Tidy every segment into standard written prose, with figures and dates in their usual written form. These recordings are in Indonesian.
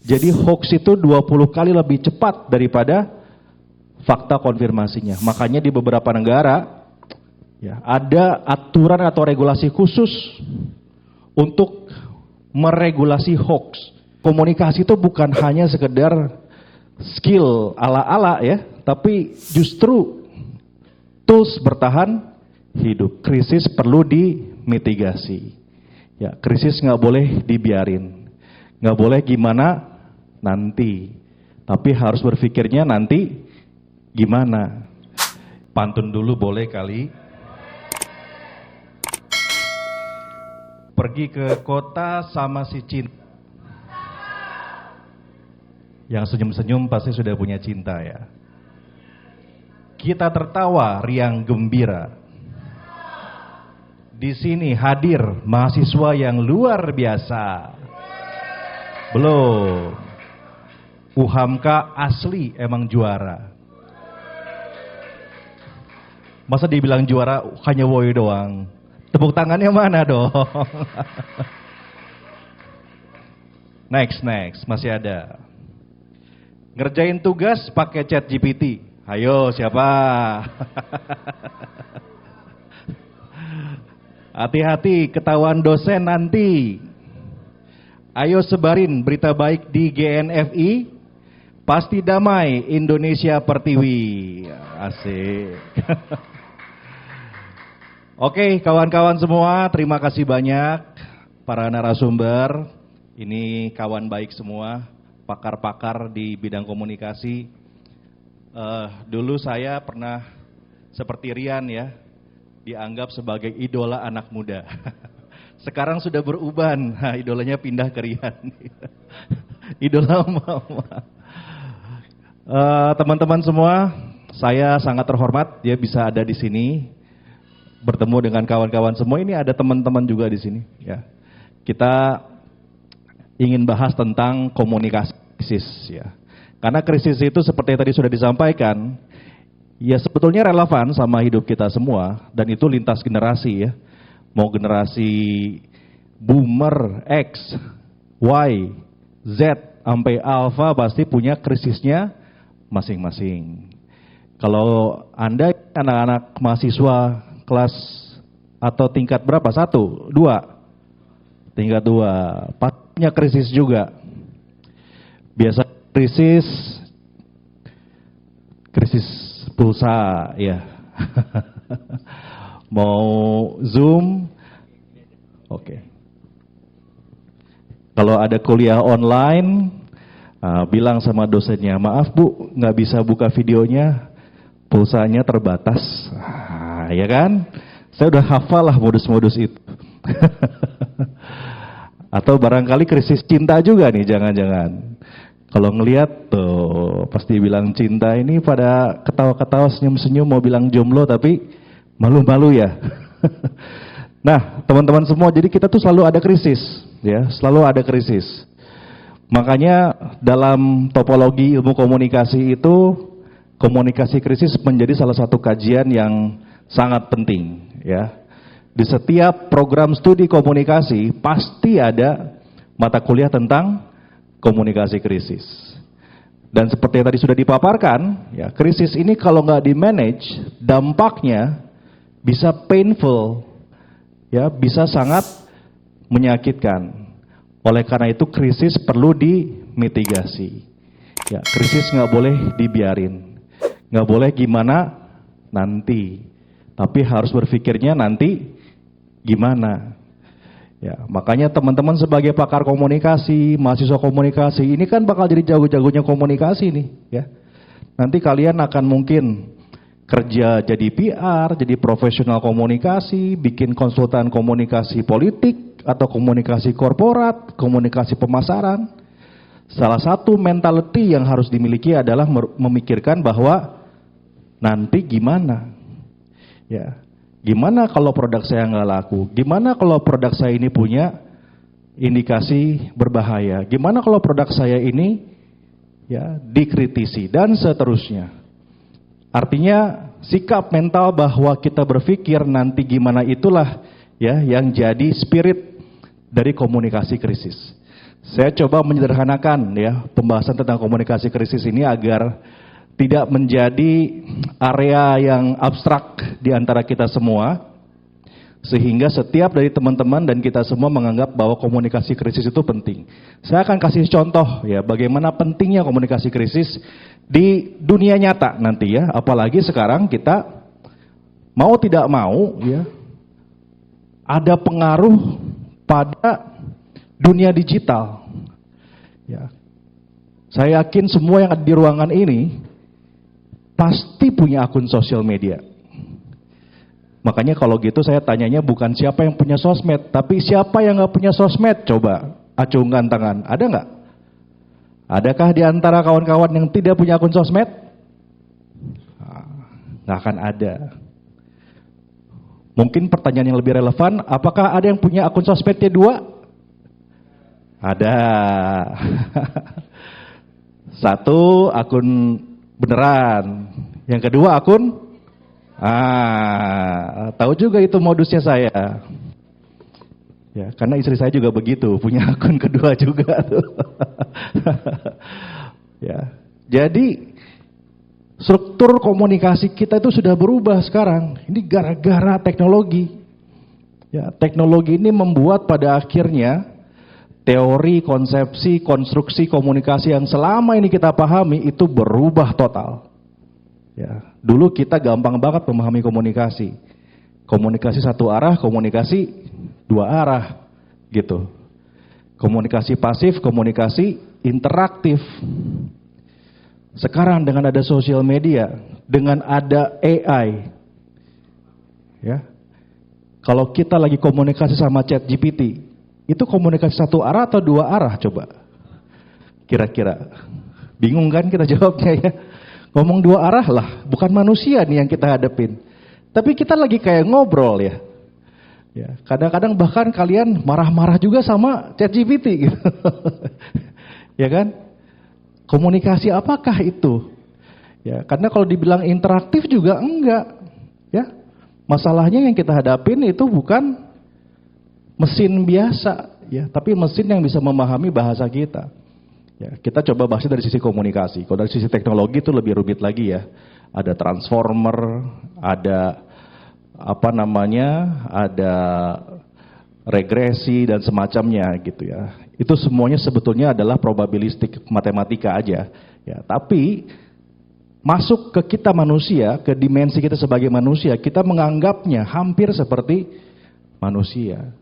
Jadi hoax itu 20 kali lebih cepat daripada fakta konfirmasinya. Makanya di beberapa negara ya, ada aturan atau regulasi khusus untuk meregulasi hoax. Komunikasi itu bukan hanya sekedar skill ala-ala ya, tapi justru tools bertahan hidup. Krisis perlu dimitigasi. Ya, krisis nggak boleh dibiarin. Nggak boleh gimana nanti, tapi harus berpikirnya nanti gimana. Pantun dulu boleh kali. Pergi ke kota sama si cinta. Yang senyum-senyum pasti sudah punya cinta ya. Kita tertawa riang gembira. Di sini hadir mahasiswa yang luar biasa. Belum. UHAMKA asli emang juara. Masa dibilang juara hanya woi doang? Tepuk tangannya mana dong? Next, masih ada. Ngerjain tugas pakai chat GPT. Ayo siapa? Hati-hati ketahuan dosen nanti. Ayo sebarin berita baik di GNFI. Pasti damai Indonesia Pertiwi. Asik. Oke, kawan-kawan semua, terima kasih banyak para narasumber. Ini kawan baik semua, pakar-pakar di bidang komunikasi. Dulu saya pernah seperti Rian ya, dianggap sebagai idola anak muda. Sekarang sudah berubah, nah, idolanya pindah ke Rian. Idola mama. Teman-teman semua, saya sangat terhormat ya bisa ada di sini, bertemu dengan kawan-kawan semua. Ini ada teman-teman juga di sini. Ya, kita ingin bahas tentang komunikasi krisis ya. Karena krisis itu seperti yang tadi sudah disampaikan, ya sebetulnya relevan sama hidup kita semua dan itu lintas generasi ya. Mau generasi boomer, X, Y, Z, sampai Alpha pasti punya krisisnya masing-masing. Kalau Anda anak-anak mahasiswa kelas atau tingkat berapa? 1, 2? Tingkat 2, pastinya krisis juga. Biasa krisis pulsa ya. Mau Zoom, oke. Kalau ada kuliah online, bilang sama dosennya, maaf Bu, nggak bisa buka videonya, pulsanya terbatas. Ya kan? Saya udah hafal lah modus-modus itu. Atau barangkali krisis cinta juga nih, jangan-jangan. Kalau ngelihat tuh, pasti bilang cinta ini pada ketawa-ketawa, senyum-senyum, mau bilang jomblo tapi malu-malu ya. Nah, teman-teman semua, jadi kita tuh selalu ada krisis, ya, selalu ada krisis. Makanya dalam topologi ilmu komunikasi itu, komunikasi krisis menjadi salah satu kajian yang sangat penting, ya. Di setiap program studi komunikasi pasti ada mata kuliah tentang komunikasi krisis. Dan seperti yang tadi sudah dipaparkan, ya, krisis ini kalau nggak di-manage, dampaknya bisa painful, ya, bisa sangat menyakitkan. Oleh karena itu krisis perlu dimitigasi. Ya, krisis nggak boleh dibiarin, nggak boleh gimana nanti, tapi harus berpikirnya nanti gimana. Ya, makanya teman-teman sebagai pakar komunikasi, mahasiswa komunikasi, ini kan bakal jadi jago-jagonya komunikasi nih, ya. Nanti kalian akan mungkin kerja jadi PR, jadi profesional komunikasi, bikin konsultan komunikasi politik, atau komunikasi korporat, komunikasi pemasaran. Salah satu mentality yang harus dimiliki adalah memikirkan bahwa nanti gimana. Ya, gimana kalau produk saya nggak laku? Gimana kalau produk saya ini punya indikasi berbahaya? Gimana kalau produk saya ini ya dikritisi dan seterusnya. Artinya sikap mental bahwa kita berpikir nanti gimana itulah ya yang jadi spirit dari komunikasi krisis. Saya coba menyederhanakan ya pembahasan tentang komunikasi krisis ini agar tidak menjadi area yang abstrak di antara kita semua, sehingga setiap dari teman-teman dan kita semua menganggap bahwa komunikasi krisis itu penting. Saya akan kasih contoh ya bagaimana pentingnya komunikasi krisis di dunia nyata nanti ya, apalagi sekarang kita mau tidak mau ya ada pengaruh pada dunia digital. Ya. Saya yakin semua yang ada di ruangan ini pasti punya akun sosial media. Makanya kalau gitu saya tanyanya bukan siapa yang punya sosmed, tapi siapa yang nggak punya sosmed? Coba acungkan tangan. Ada nggak? Adakah di antara kawan-kawan yang tidak punya akun sosmed? Nggak akan ada. Mungkin pertanyaan yang lebih relevan, apakah ada yang punya akun sosmednya 2? Ada. 1 akun beneran. Yang kedua akun tahu juga itu modusnya saya. Ya, karena istri saya juga begitu, punya akun kedua juga tuh. Ya. Jadi struktur komunikasi kita itu sudah berubah sekarang. Ini gara-gara teknologi. Ya, teknologi ini membuat pada akhirnya teori, konsepsi, konstruksi komunikasi yang selama ini kita pahami itu berubah total. Ya, dulu kita gampang banget memahami komunikasi. Komunikasi satu arah, komunikasi 2 arah, gitu. Komunikasi pasif, komunikasi interaktif. Sekarang dengan ada sosial media, dengan ada AI, ya. Kalau kita lagi komunikasi sama ChatGPT, itu komunikasi 1 arah atau 2 arah coba? Kira-kira. Bingung kan kita jawabnya ya? Ngomong 2 arah lah, bukan manusia nih yang kita hadapin. Tapi kita lagi kayak ngobrol ya. Ya, kadang-kadang bahkan kalian marah-marah juga sama ChatGPT gitu. Ya kan? Komunikasi apakah itu? Ya, karena kalau dibilang interaktif juga enggak. Ya. Masalahnya yang kita hadapin itu bukan mesin biasa ya, tapi mesin yang bisa memahami bahasa kita. Ya, kita coba bahasnya dari sisi komunikasi. Kalau dari sisi teknologi itu lebih rumit lagi ya. Ada transformer, ada ada regresi dan semacamnya gitu ya. Itu semuanya sebetulnya adalah probabilistik matematika aja. Ya, tapi masuk ke kita manusia, ke dimensi kita sebagai manusia, kita menganggapnya hampir seperti manusia.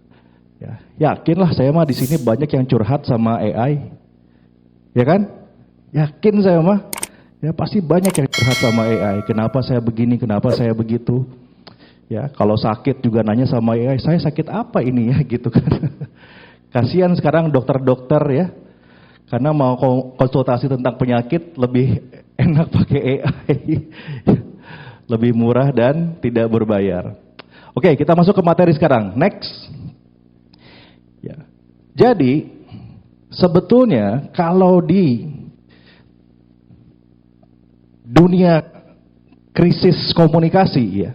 Ya, yakinlah saya mah di sini banyak yang curhat sama AI. Ya kan? Yakin saya mah. Ya pasti banyak yang curhat sama AI. Kenapa saya begini, kenapa saya begitu. Ya, kalau sakit juga nanya sama AI, saya sakit apa ini ya gitu kan. Kasihan sekarang dokter-dokter ya. Karena mau konsultasi tentang penyakit lebih enak pakai AI. Lebih murah dan tidak berbayar. Oke, kita masuk ke materi sekarang. Next. Ya. Jadi sebetulnya kalau di dunia krisis komunikasi ya,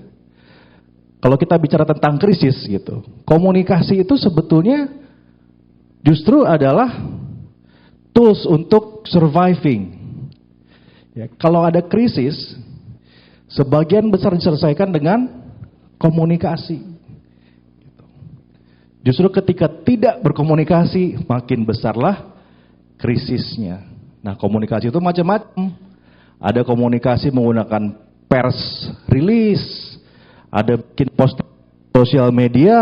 kalau kita bicara tentang krisis gitu, komunikasi itu sebetulnya justru adalah tools untuk surviving. Ya, kalau ada krisis, sebagian besar diselesaikan dengan komunikasi. Justru ketika tidak berkomunikasi, makin besarlah krisisnya. Nah, komunikasi itu macam-macam. Ada komunikasi menggunakan pers release, ada bikin post sosial media,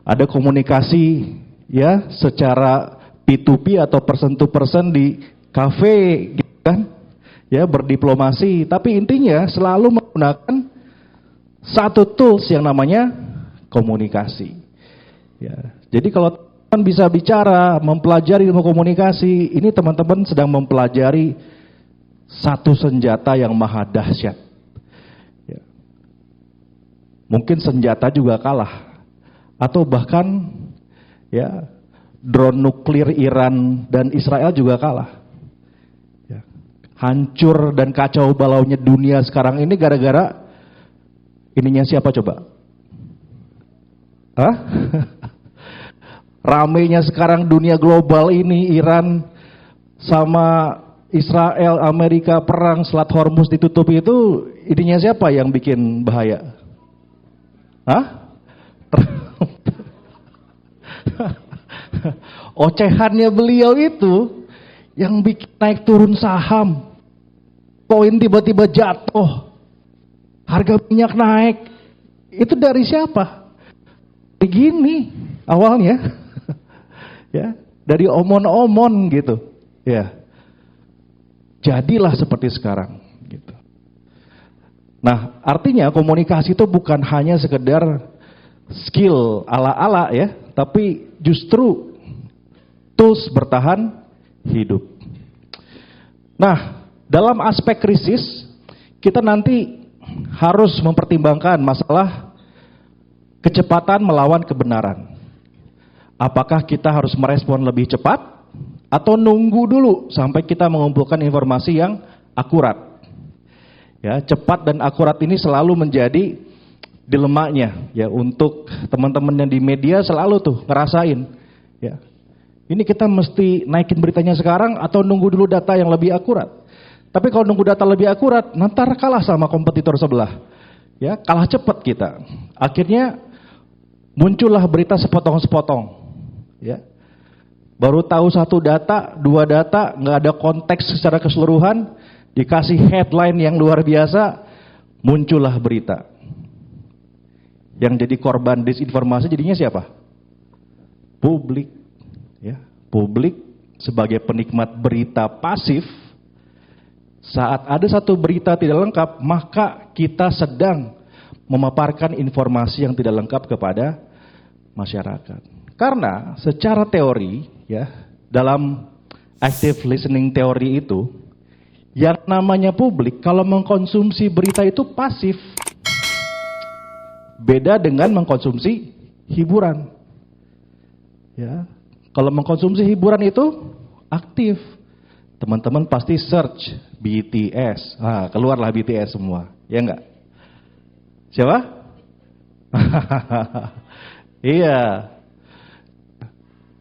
ada komunikasi ya secara P2P atau person to person di kafe, gitu kan? Ya, berdiplomasi. Tapi intinya selalu menggunakan satu tools yang namanya komunikasi. Ya, jadi kalau teman bisa bicara, mempelajari ilmu komunikasi, ini teman-teman sedang mempelajari satu senjata yang maha dahsyat. Ya. Mungkin senjata juga kalah, atau bahkan ya drone nuklir Iran dan Israel juga kalah. Ya. Hancur dan kacau balaunya dunia sekarang ini gara-gara ininya siapa coba? Hah? Ramenya sekarang dunia global ini, Iran sama Israel, Amerika perang, Selat Hormuz ditutup itu, ininya siapa yang bikin bahaya? Hah? Ocehannya beliau itu yang bikin naik turun saham, koin tiba-tiba jatuh, harga minyak naik, itu dari siapa? Begini awalnya, ya, dari omon-omon gitu, ya. Jadilah seperti sekarang, gitu. Nah, artinya komunikasi itu bukan hanya sekedar skill ala-ala ya, tapi justru tools bertahan hidup. Nah, dalam aspek krisis, kita nanti harus mempertimbangkan masalah kecepatan melawan kebenaran. Apakah kita harus merespon lebih cepat atau nunggu dulu sampai kita mengumpulkan informasi yang akurat? Ya, cepat dan akurat ini selalu menjadi dilemanya ya untuk teman-teman yang di media selalu tuh ngerasain ya. Ini kita mesti naikin beritanya sekarang atau nunggu dulu data yang lebih akurat. Tapi kalau nunggu data lebih akurat, nanti kalah sama kompetitor sebelah. Ya, kalah cepat kita. Akhirnya muncullah berita sepotong-sepotong. Ya. Baru tahu satu data, dua data, nggak ada konteks secara keseluruhan, dikasih headline yang luar biasa, muncullah berita. Yang jadi korban disinformasi jadinya siapa? Publik. Ya, publik sebagai penikmat berita pasif, saat ada satu berita tidak lengkap, maka kita sedang memaparkan informasi yang tidak lengkap kepada masyarakat. Karena secara teori, ya, dalam active listening teori itu, yang namanya publik kalau mengkonsumsi berita itu pasif. Beda dengan mengkonsumsi hiburan. Ya, kalau mengkonsumsi hiburan itu aktif. Teman-teman pasti search BTS. Ah, keluarlah BTS semua. Ya enggak? Siapa? Iya.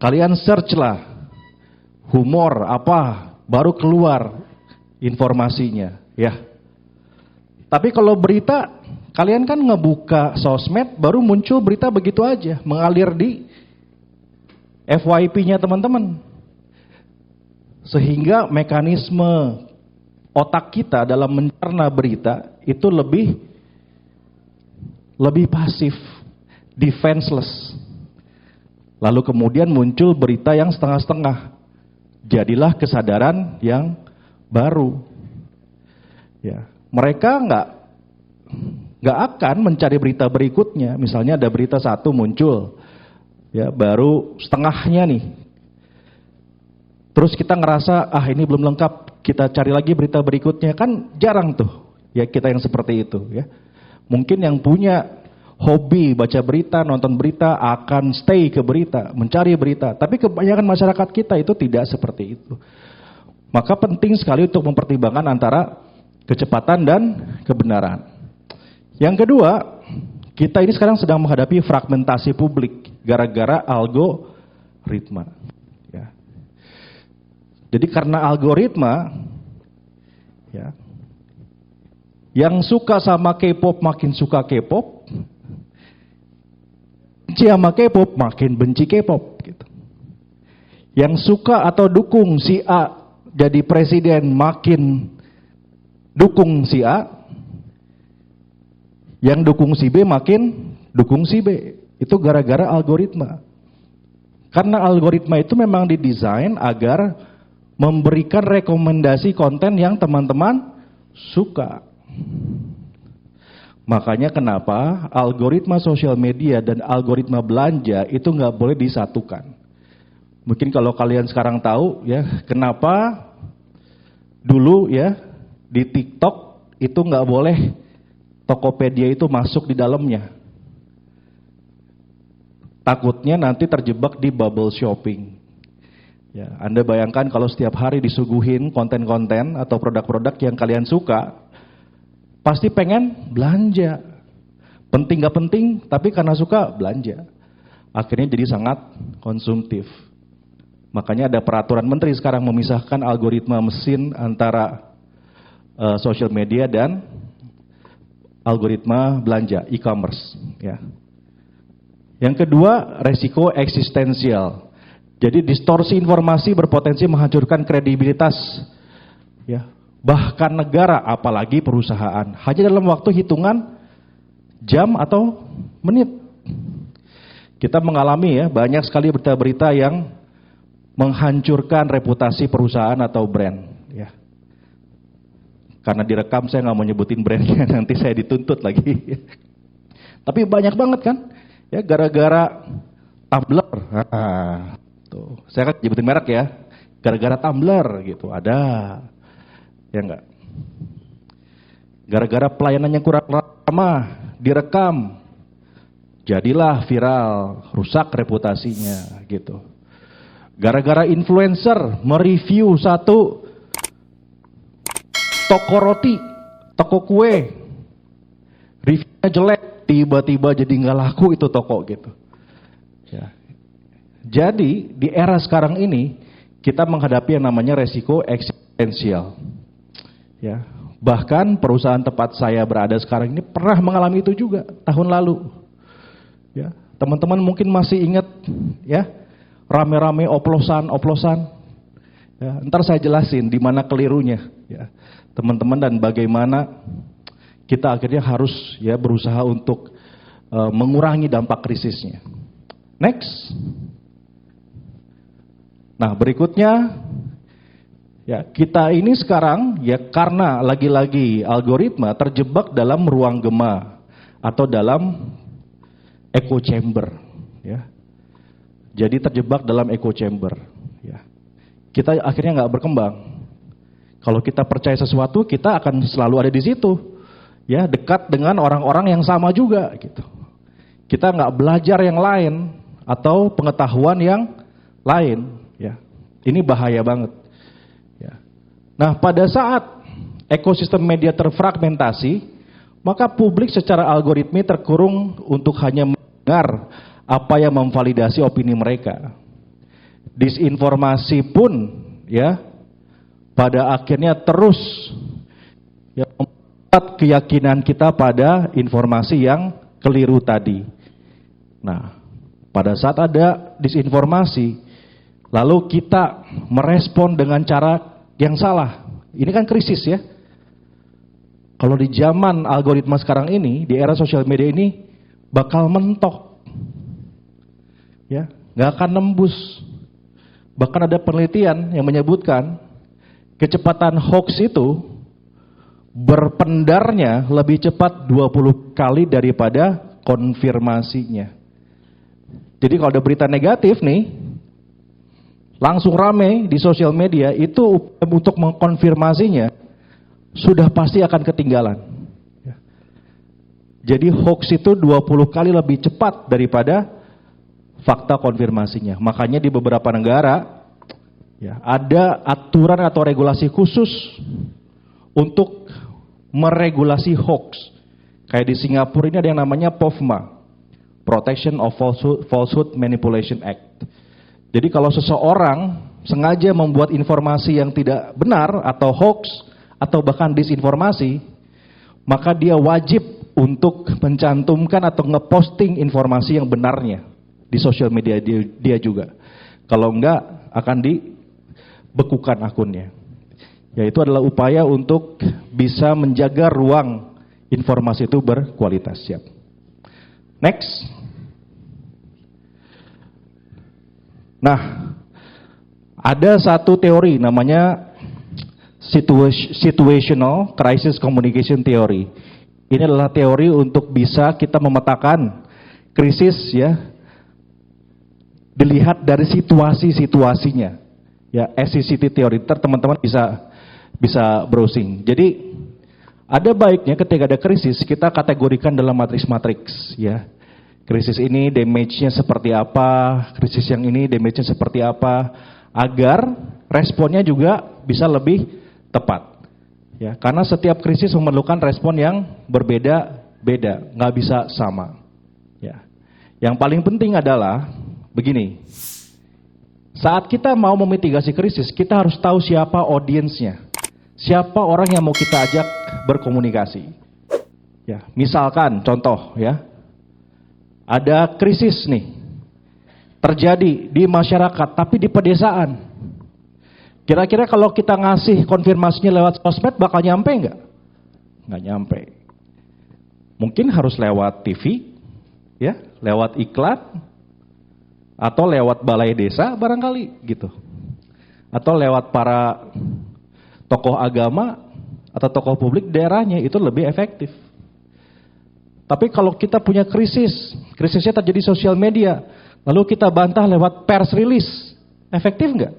Kalian search lah. Humor apa, baru keluar informasinya, ya. Tapi kalau berita, kalian kan ngebuka sosmed, baru muncul berita begitu aja, mengalir di FYP-nya teman-teman. Sehingga mekanisme otak kita dalam mencerna berita itu lebih pasif, defenseless. Lalu kemudian muncul berita yang setengah-setengah. Jadilah kesadaran yang baru. Ya, mereka nggak akan mencari berita berikutnya. Misalnya ada berita satu muncul, ya baru setengahnya nih. Terus kita ngerasa ini belum lengkap, kita cari lagi berita berikutnya. Kan jarang tuh ya kita yang seperti itu ya. Mungkin yang punya hobi baca berita, nonton berita akan stay ke berita, mencari berita. Tapi kebanyakan masyarakat kita itu tidak seperti itu. Maka penting sekali untuk mempertimbangkan antara kecepatan dan kebenaran. Yang kedua, kita ini sekarang sedang menghadapi fragmentasi publik gara-gara algoritma. Ya. Jadi karena algoritma, ya, yang suka sama K-pop makin suka K-pop, benci sama K-pop makin benci K-pop. Gitu. Yang suka atau dukung si A jadi presiden makin dukung si A, yang dukung si B makin dukung si B. Itu gara-gara algoritma. Karena algoritma itu memang didesain agar memberikan rekomendasi konten yang teman-teman suka. Makanya kenapa algoritma sosial media dan algoritma belanja itu nggak boleh disatukan. Mungkin kalau kalian sekarang tahu ya kenapa dulu ya di TikTok itu nggak boleh Tokopedia itu masuk di dalamnya. Takutnya nanti terjebak di bubble shopping. Ya, Anda bayangkan kalau setiap hari disuguhin konten-konten atau produk-produk yang kalian suka, pasti pengen belanja. Penting gak penting, tapi karena suka belanja. akhirnya jadi sangat konsumtif. Makanya ada peraturan menteri sekarang memisahkan algoritma mesin antara social media dan algoritma belanja e-commerce. Ya. Yang kedua, resiko eksistensial. Jadi distorsi informasi berpotensi menghancurkan kredibilitas, ya, bahkan negara, apalagi perusahaan. Hanya dalam waktu hitungan jam atau menit. Kita mengalami ya banyak sekali berita-berita yang menghancurkan reputasi perusahaan atau brand. Ya. Karena direkam saya nggak mau nyebutin brandnya, nanti saya dituntut lagi. Tapi banyak banget kan, ya gara-gara Tumblr. Tuh, saya kan nyebutin merek ya, gara-gara Tumblr gitu ada, ya enggak. Gara-gara pelayanannya kurang ramah, direkam, jadilah viral, rusak reputasinya gitu. Gara-gara influencer mereview satu toko roti, toko kue, reviewnya jelek, tiba-tiba jadi nggak laku itu toko gitu. Ya. Jadi di era sekarang ini kita menghadapi yang namanya resiko eksistensial. Ya. Bahkan perusahaan tempat saya berada sekarang ini pernah mengalami itu juga tahun lalu. Ya. Teman-teman mungkin masih ingat ya, rame-rame oplosan. Ya, ntar saya jelasin di mana kelirunya, ya, teman-teman, dan bagaimana kita akhirnya harus ya berusaha untuk mengurangi dampak krisisnya. Next. Nah berikutnya, ya kita ini sekarang ya karena lagi-lagi algoritma terjebak dalam ruang gema atau dalam echo chamber, ya. Jadi terjebak dalam echo chamber, ya. Kita akhirnya nggak berkembang. Kalau kita percaya sesuatu, kita akan selalu ada di situ, ya, dekat dengan orang-orang yang sama juga, gitu. Kita nggak belajar yang lain atau pengetahuan yang lain, ya. Ini bahaya banget, ya. Nah, pada saat ekosistem media terfragmentasi, maka publik secara algoritmi terkurung untuk hanya mendengar apa yang memvalidasi opini mereka. Disinformasi pun ya pada akhirnya terus ya, membuat keyakinan kita pada informasi yang keliru tadi. Nah, pada saat ada disinformasi, lalu kita merespon dengan cara yang salah. Ini kan krisis ya. Kalau di zaman algoritma sekarang ini, di era sosial media ini bakal mentok, ya, nggak akan nembus. Bahkan ada penelitian yang menyebutkan kecepatan hoax itu berpendarnya lebih cepat 20 kali daripada konfirmasinya. Jadi kalau ada berita negatif nih, langsung rame di sosial media, itu untuk mengkonfirmasinya sudah pasti akan ketinggalan. Jadi hoax itu 20 kali lebih cepat daripada fakta konfirmasinya. Makanya di beberapa negara ya, ada aturan atau regulasi khusus untuk meregulasi hoax. Kayak di Singapura ini ada yang namanya POFMA, Protection of Falsehood Manipulation Act. Jadi kalau seseorang sengaja membuat informasi yang tidak benar atau hoax atau bahkan disinformasi, maka dia wajib untuk mencantumkan atau ngeposting informasi yang benarnya di sosial media dia juga. Kalau enggak akan dibekukan akunnya. Yaitu adalah upaya untuk bisa menjaga ruang informasi itu berkualitas. Siap. Next. Nah, ada satu teori namanya situational crisis communication theory. Ini adalah teori untuk bisa kita memetakan krisis ya, dilihat dari situasi-situasinya. Ya, SCCT teori, teman-teman bisa browsing. Jadi ada baiknya ketika ada krisis kita kategorikan dalam matriks-matriks, ya. Krisis ini damage-nya seperti apa, krisis yang ini damage-nya seperti apa, agar responnya juga bisa lebih tepat. Ya, karena setiap krisis memerlukan respon yang berbeda-beda, nggak bisa sama. Ya. Yang paling penting adalah begini. Saat kita mau memitigasi krisis, kita harus tahu siapa audiensnya. Siapa orang yang mau kita ajak berkomunikasi. Ya, misalkan contoh ya. Ada krisis nih terjadi di masyarakat tapi di pedesaan. Kira-kira kalau kita ngasih konfirmasinya lewat sosmed bakal nyampe nggak? Nggak nyampe. Mungkin harus lewat TV, ya, lewat iklan, atau lewat balai desa barangkali gitu. Atau lewat para tokoh agama atau tokoh publik daerahnya, itu lebih efektif. Tapi kalau kita punya krisisnya terjadi sosial media, lalu kita bantah lewat pers release, efektif nggak?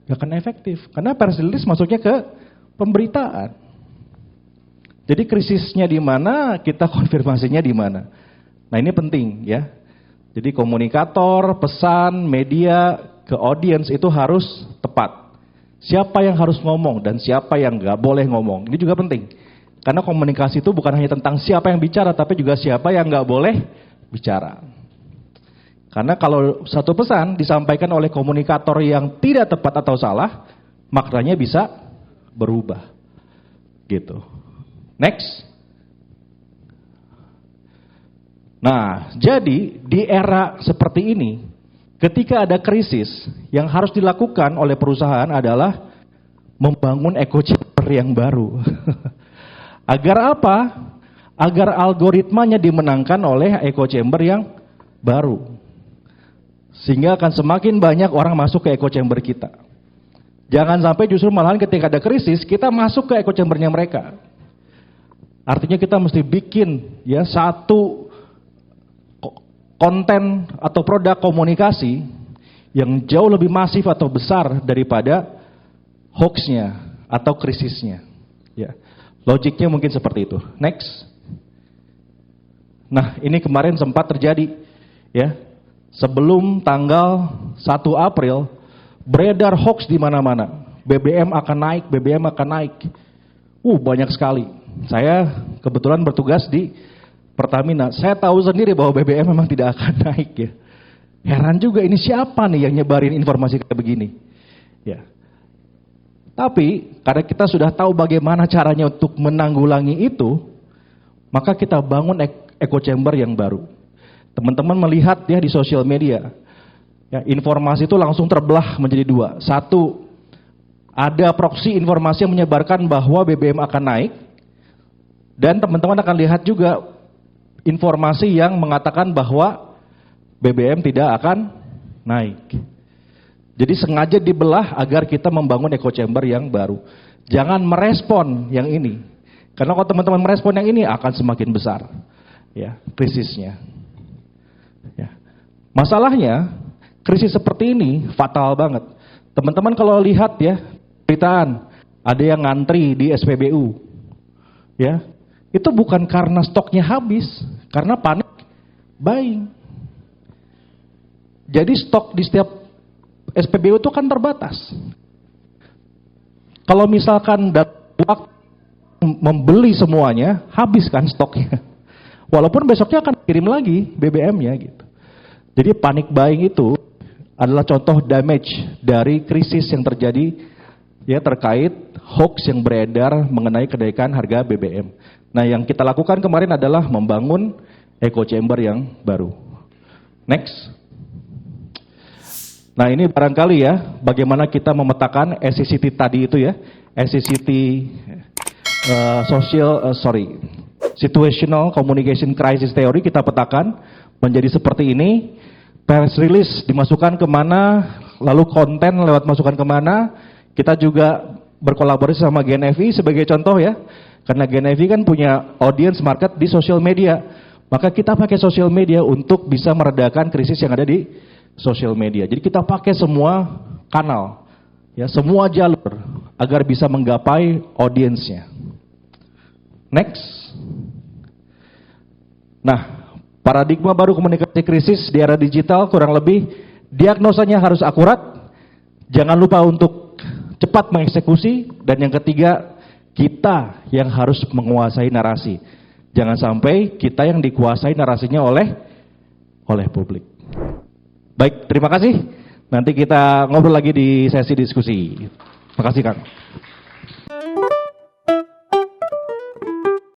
Nggak akan efektif, karena pers release masuknya ke pemberitaan. Jadi krisisnya di mana, kita konfirmasinya di mana. Nah ini penting ya. Jadi komunikator, pesan, media ke audiens itu harus tepat. Siapa yang harus ngomong dan siapa yang nggak boleh ngomong, ini juga penting. Karena komunikasi itu bukan hanya tentang siapa yang bicara, tapi juga siapa yang nggak boleh bicara. Karena kalau satu pesan disampaikan oleh komunikator yang tidak tepat atau salah, maknanya bisa berubah. Gitu. Next. Nah, jadi di era seperti ini, ketika ada krisis, yang harus dilakukan oleh perusahaan adalah membangun echo chamber yang baru. Agar apa? Agar algoritmanya dimenangkan oleh echo chamber yang baru. Sehingga akan semakin banyak orang masuk ke echo chamber kita. Jangan sampai justru malahan ketika ada krisis, kita masuk ke echo chambernya mereka. Artinya kita mesti bikin ya satu konten atau produk komunikasi yang jauh lebih masif atau besar daripada hoaxnya atau krisisnya. Ya. Logiknya mungkin seperti itu. Next. Nah, ini kemarin sempat terjadi ya. Sebelum tanggal 1 April beredar hoax di mana-mana. BBM akan naik, BBM akan naik. Banyak sekali. Saya kebetulan bertugas di Pertamina. Saya tahu sendiri bahwa BBM memang tidak akan naik ya. Heran juga ini siapa nih yang nyebarin informasi kayak begini. Ya. Tapi karena kita sudah tahu bagaimana caranya untuk menanggulangi itu, maka kita bangun echo chamber yang baru. Teman-teman melihat ya di sosial media, ya, informasi itu langsung terbelah menjadi dua. Satu, ada proksi informasi yang menyebarkan bahwa BBM akan naik, dan teman-teman akan lihat juga informasi yang mengatakan bahwa BBM tidak akan naik. Jadi sengaja dibelah agar kita membangun echo chamber yang baru. Jangan merespon yang ini. Karena kalau teman-teman merespon yang ini akan semakin besar ya krisisnya. Ya. Masalahnya krisis seperti ini fatal banget. Teman-teman kalau lihat ya beritaan ada yang ngantri di SPBU. Ya. Itu bukan karena stoknya habis, karena panik buying. Jadi stok di setiap SPBU itu kan terbatas. Kalau misalkan waktu membeli semuanya, habis kan stoknya. Walaupun besoknya akan kirim lagi BBM-nya gitu. Jadi panic buying itu adalah contoh damage dari krisis yang terjadi ya terkait hoax yang beredar mengenai kenaikan harga BBM. Nah, yang kita lakukan kemarin adalah membangun echo chamber yang baru. Next. Nah ini barangkali ya, bagaimana kita memetakan SCCT tadi itu ya, SCCT Situational Communication Crisis Theory kita petakan menjadi seperti ini. Press release dimasukkan kemana, lalu konten lewat masukan kemana. Kita juga berkolaborasi sama GNFI sebagai contoh ya, karena GNFI kan punya audience market di social media. Maka kita pakai social media untuk bisa meredakan krisis yang ada di sosial media. Jadi kita pakai semua kanal, ya, semua jalur agar bisa menggapai audiensnya. Next. Nah, paradigma baru komunikasi krisis di era digital kurang lebih diagnosanya harus akurat, jangan lupa untuk cepat mengeksekusi, dan yang ketiga kita yang harus menguasai narasi. Jangan sampai kita yang dikuasai narasinya oleh oleh publik. Baik, terima kasih. Nanti kita ngobrol lagi di sesi diskusi. Terima kasih Kang.